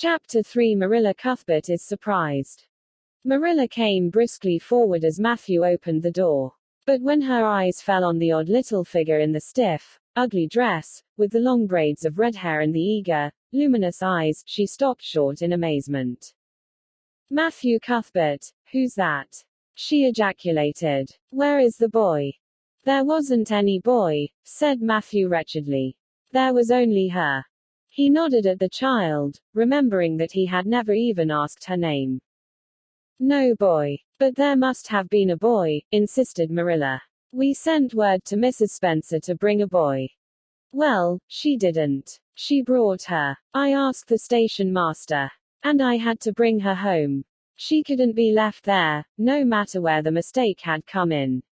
Chapter 3. Marilla Cuthbert is surprised. Marilla came briskly forward as Matthew opened the door. But when her eyes fell on the odd little figure in the stiff, ugly dress, with the long braids of red hair and the eager, luminous eyes, she stopped short in amazement. Matthew Cuthbert, who's that? She ejaculated. Where is the boy? There wasn't any boy, said Matthew wretchedly. There was only her. He nodded at the child, remembering that he had never even asked her name. No boy. But there must have been a boy, insisted Marilla. We sent word to Mrs. Spencer to bring a boy. Well, she didn't. She brought her. I asked the station master. And I had to bring her home. She couldn't be left there, no matter where the mistake had come in.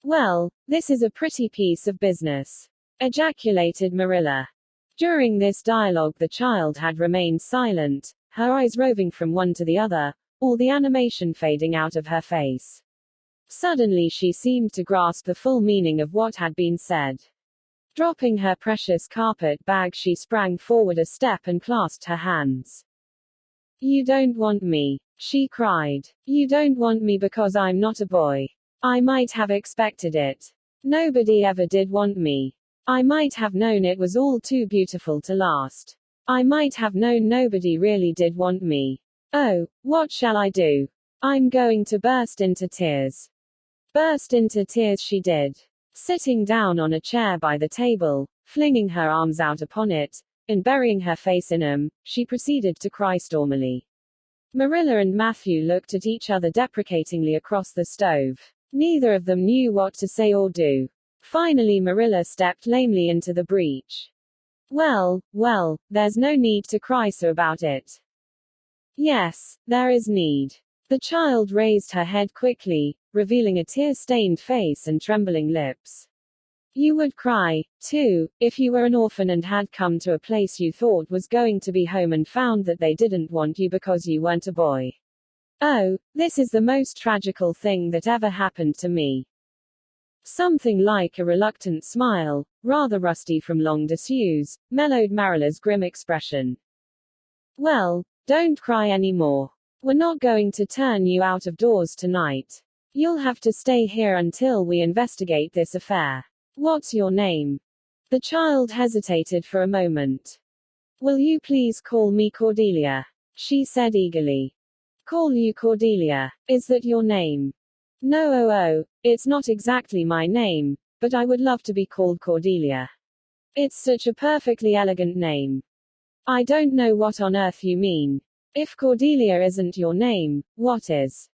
Well, this is a pretty piece of business, ejaculated Marilla. During this dialogue the child had remained silent, her eyes roving from one to the other, all the animation fading out of her face. Suddenly she seemed to grasp the full meaning of what had been said. Dropping her precious carpet bag she sprang forward a step and clasped her hands. You don't want me, she cried. You don't want me because I'm not a boy. I might have expected it. Nobody ever did want me. I might have known it was all too beautiful to last. I might have known nobody really did want me. Oh, what shall I do? I'm going to burst into tears. Burst into tears she did. Sitting down on a chair by the table, flinging her arms out upon it, and burying her face in them, she proceeded to cry stormily. Marilla and Matthew looked at each other deprecatingly across the stove. Neither of them knew what to say or do. Finally Marilla stepped lamely into the breach. Well, there's no need to cry so about it. Yes, there is need. The child raised her head quickly, revealing a tear-stained face and trembling lips. You would cry, too, if you were an orphan and had come to a place you thought was going to be home and found that they didn't want you because you weren't a boy. Oh, this is the most tragical thing that ever happened to me. Something like a reluctant smile, rather rusty from long disuse, mellowed Marilla's grim expression. Well, don't cry anymore. We're not going to turn you out of doors tonight. You'll have to stay here until we investigate this affair. What's your name? The child hesitated for a moment. Will you please call me Cordelia? She said eagerly. Call you Cordelia. Is that your name? No, it's not exactly my name, but I would love to be called Cordelia. It's such a perfectly elegant name. I don't know what on earth you mean. If Cordelia isn't your name, what is?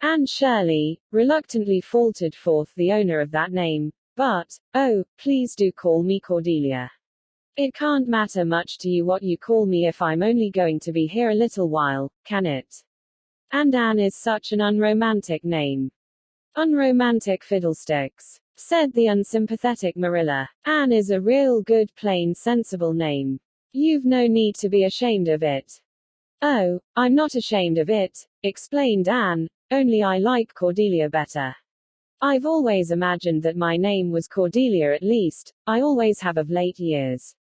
Anne Shirley reluctantly faltered forth the owner of that name, but, oh, please do call me Cordelia. It can't matter much to you what you call me if I'm only going to be here a little while, can it? And Anne is such an unromantic name. Unromantic fiddlesticks, said the unsympathetic Marilla. Anne is a real good plain sensible name. You've no need to be ashamed of it. Oh, I'm not ashamed of it, explained Anne, only I like Cordelia better. I've always imagined that my name was Cordelia, at least, I always have of late years.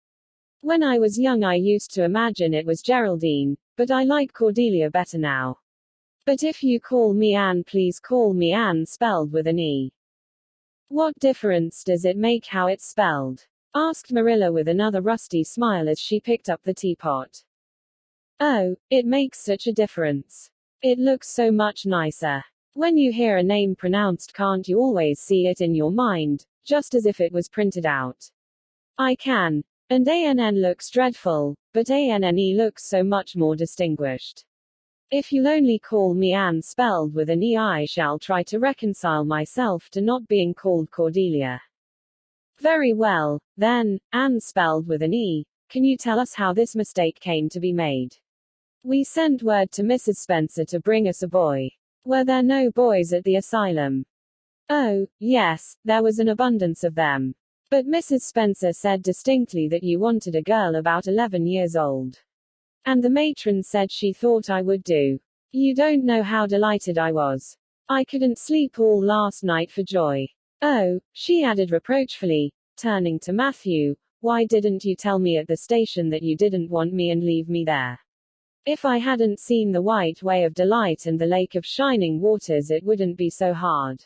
When I was young I used to imagine it was Geraldine, but I like Cordelia better now. But if you call me Anne, please call me Anne spelled with an E. What difference does it make how it's spelled? Asked Marilla with another rusty smile as she picked up the teapot. Oh, it makes such a difference. It looks so much nicer. When you hear a name pronounced, can't you always see it in your mind, just as if it was printed out? I can. And ANN looks dreadful, but ANNE looks so much more distinguished. If you'll only call me Anne spelled with an E, I shall try to reconcile myself to not being called Cordelia. Very well, then, Anne spelled with an E, can you tell us how this mistake came to be made? We sent word to Mrs. Spencer to bring us a boy. Were there no boys at the asylum? Oh, yes, there was an abundance of them. But Mrs. Spencer said distinctly that you wanted a girl about 11 years old. And the matron said she thought I would do. You don't know how delighted I was. I couldn't sleep all last night for joy. Oh, she added reproachfully, turning to Matthew, why didn't you tell me at the station that you didn't want me and leave me there? If I hadn't seen the white way of delight and the lake of shining waters, it wouldn't be so hard.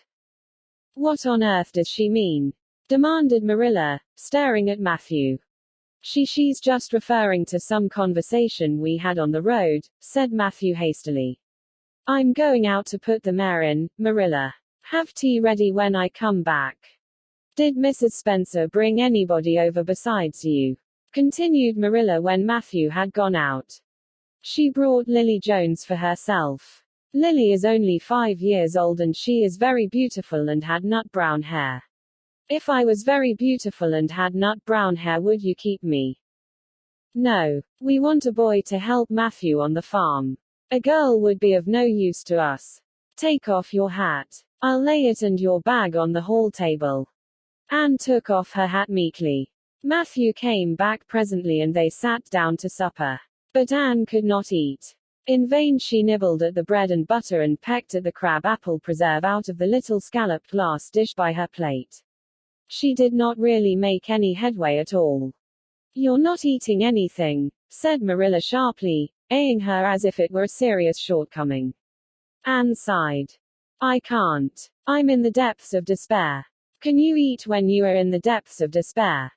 What on earth does she mean? Demanded Marilla, staring at Matthew. She's just referring to some conversation we had on the road, said Matthew hastily. I'm going out to put the mare in, Marilla. Have tea ready when I come back. Did Mrs. Spencer bring anybody over besides you? Continued Marilla when Matthew had gone out. She brought Lily Jones for herself. Lily is only 5 years old and she is very beautiful and had nut brown hair. If I was very beautiful and had nut brown hair, would you keep me? No. We want a boy to help Matthew on the farm. A girl would be of no use to us. Take off your hat. I'll lay it and your bag on the hall table. Anne took off her hat meekly. Matthew came back presently and they sat down to supper. But Anne could not eat. In vain she nibbled at the bread and butter and pecked at the crab apple preserve out of the little scalloped glass dish by her plate. She did not really make any headway at all. You're not eating anything, said Marilla sharply, eyeing her as if it were a serious shortcoming. Anne sighed. I can't. I'm in the depths of despair. Can you eat when you are in the depths of despair?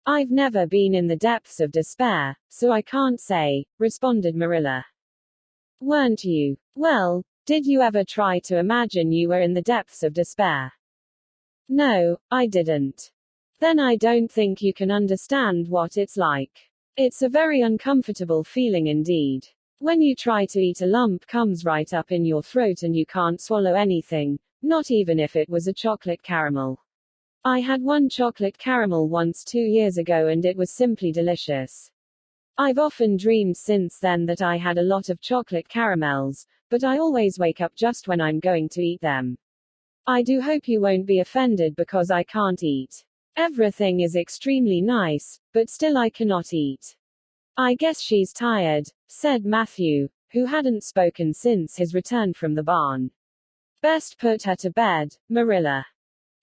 I've never been in the depths of despair, so I can't say, responded Marilla. Weren't you? Well, did you ever try to imagine you were in the depths of despair? No, I didn't. Then I don't think you can understand what it's like. It's a very uncomfortable feeling indeed. When you try to eat, a lump comes right up in your throat and you can't swallow anything, not even if it was a chocolate caramel. I had one chocolate caramel once 2 years ago and it was simply delicious. I've often dreamed since then that I had a lot of chocolate caramels, but I always wake up just when I'm going to eat them. I do hope you won't be offended because I can't eat. Everything is extremely nice, but still I cannot eat. I guess she's tired, said Matthew, who hadn't spoken since his return from the barn. Best put her to bed, Marilla.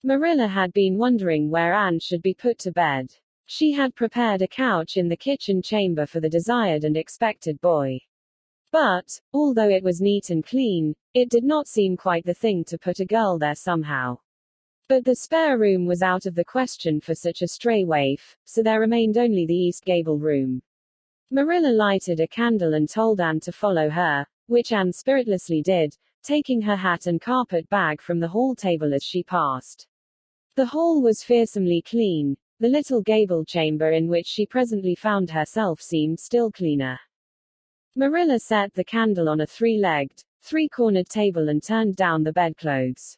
Marilla had been wondering where Anne should be put to bed. She had prepared a couch in the kitchen chamber for the desired and expected boy. But, although it was neat and clean, it did not seem quite the thing to put a girl there somehow. But the spare room was out of the question for such a stray waif, so there remained only the east gable room. Marilla lighted a candle and told Anne to follow her, which Anne spiritlessly did, taking her hat and carpet bag from the hall table as she passed. The hall was fearsomely clean. The little gable chamber in which she presently found herself seemed still cleaner. Marilla set the candle on a 3-legged, 3-cornered table and turned down the bedclothes.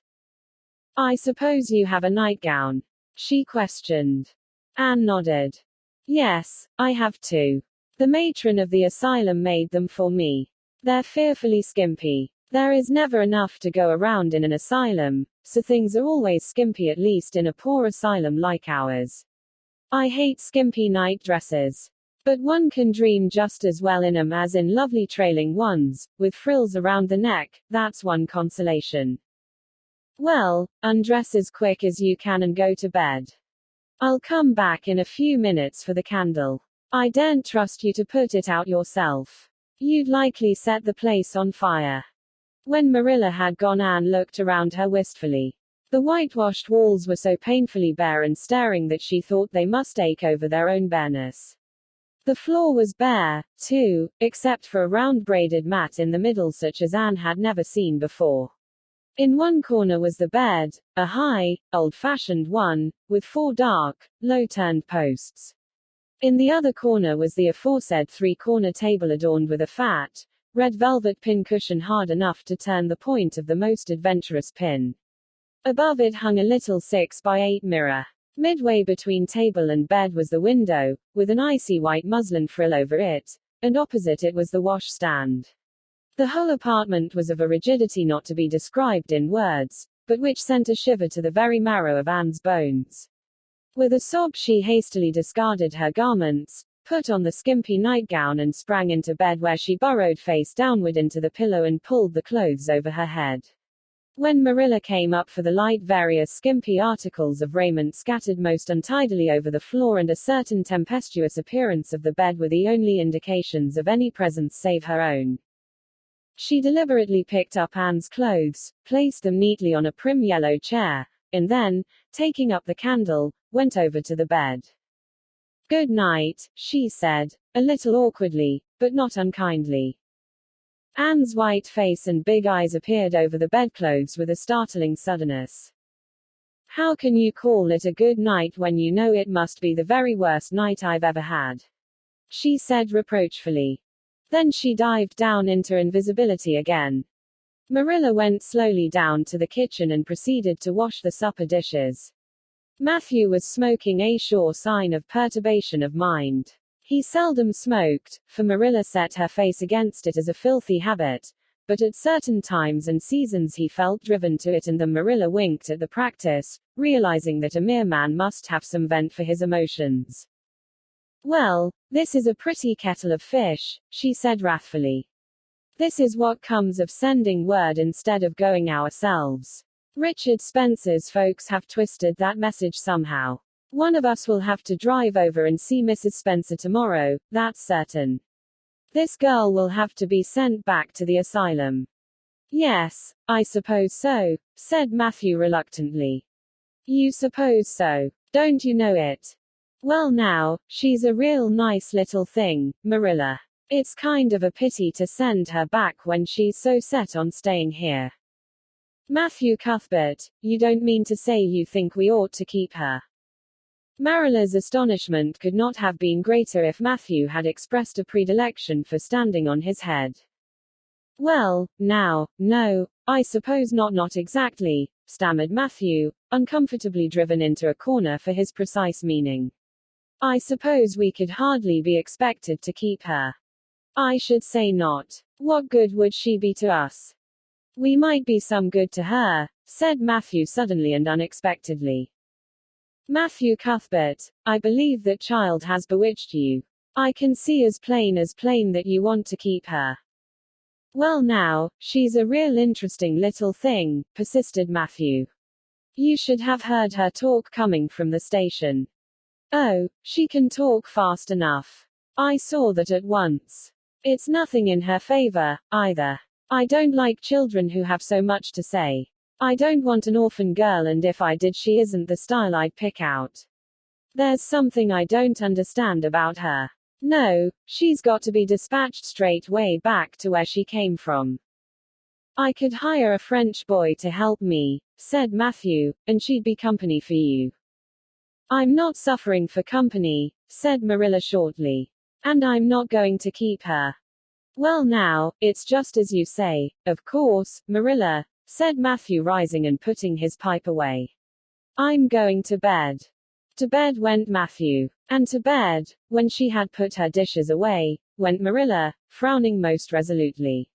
I suppose you have a nightgown? She questioned. Anne nodded. Yes, I have 2. The matron of the asylum made them for me. They're fearfully skimpy. There is never enough to go around in an asylum, so things are always skimpy, at least in a poor asylum like ours. I hate skimpy night dresses. But one can dream just as well in 'em as in lovely trailing ones, with frills around the neck, that's one consolation. Well, undress as quick as you can and go to bed. I'll come back in a few minutes for the candle. I daren't trust you to put it out yourself. You'd likely set the place on fire. When Marilla had gone, Anne looked around her wistfully. The whitewashed walls were so painfully bare and staring that she thought they must ache over their own bareness. The floor was bare, too, except for a round braided mat in the middle such as Anne had never seen before. In one corner was the bed, a high, old-fashioned one, with 4 dark, low-turned posts. In the other corner was the aforesaid 3-corner table adorned with a fat, red velvet pincushion hard enough to turn the point of the most adventurous pin. Above it hung a little 6x8 mirror. Midway between table and bed was the window, with an icy white muslin frill over it, and opposite it was the washstand. The whole apartment was of a rigidity not to be described in words, but which sent a shiver to the very marrow of Anne's bones. With a sob she hastily discarded her garments, put on the skimpy nightgown and sprang into bed, where she burrowed face downward into the pillow and pulled the clothes over her head. When Marilla came up for the light, various skimpy articles of raiment scattered most untidily over the floor, and a certain tempestuous appearance of the bed were the only indications of any presence save her own. She deliberately picked up Anne's clothes, placed them neatly on a prim yellow chair, and then, taking up the candle, went over to the bed. "Good night," she said, a little awkwardly, but not unkindly. Anne's white face and big eyes appeared over the bedclothes with a startling suddenness. "How can you call it a good night when you know it must be the very worst night I've ever had?" she said reproachfully. Then she dived down into invisibility again. Marilla went slowly down to the kitchen and proceeded to wash the supper dishes. Matthew was smoking, a sure sign of perturbation of mind. He seldom smoked, for Marilla set her face against it as a filthy habit, but at certain times and seasons he felt driven to it, and then Marilla winked at the practice, realizing that a mere man must have some vent for his emotions. "Well, this is a pretty kettle of fish," she said wrathfully. "This is what comes of sending word instead of going ourselves. Richard Spencer's folks have twisted that message somehow. One of us will have to drive over and see Mrs. Spencer tomorrow, that's certain. This girl will have to be sent back to the asylum." "Yes, I suppose so," said Matthew reluctantly. "You suppose so. Don't you know it? Well now, she's a real nice little thing, Marilla. It's kind of a pity to send her back when she's so set on staying here." "Matthew Cuthbert, you don't mean to say you think we ought to keep her?" Marilla's astonishment could not have been greater if Matthew had expressed a predilection for standing on his head. "Well, now, no, I suppose not exactly," stammered Matthew, uncomfortably driven into a corner for his precise meaning. "I suppose we could hardly be expected to keep her." "I should say not. What good would she be to us?" "We might be some good to her," said Matthew suddenly and unexpectedly. "Matthew Cuthbert, I believe that child has bewitched you. I can see as plain that you want to keep her." "Well now, she's a real interesting little thing," persisted Matthew. "You should have heard her talk coming from the station. Oh, she can talk fast enough. I saw that at once. It's nothing in her favor, either. I don't like children who have so much to say. I don't want an orphan girl, and if I did, she isn't the style I'd pick out. There's something I don't understand about her. No, she's got to be dispatched straight way back to where she came from." "I could hire a French boy to help me," said Matthew, "and she'd be company for you." "I'm not suffering for company," said Marilla shortly. "And I'm not going to keep her." "Well now, it's just as you say, of course, Marilla," said Matthew, rising and putting his pipe away. "I'm going to bed." To bed went Matthew. And to bed, when she had put her dishes away, went Marilla, frowning most resolutely.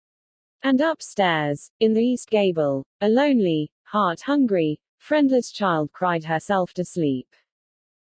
And upstairs, in the east gable, a lonely, heart-hungry, friendless child cried herself to sleep.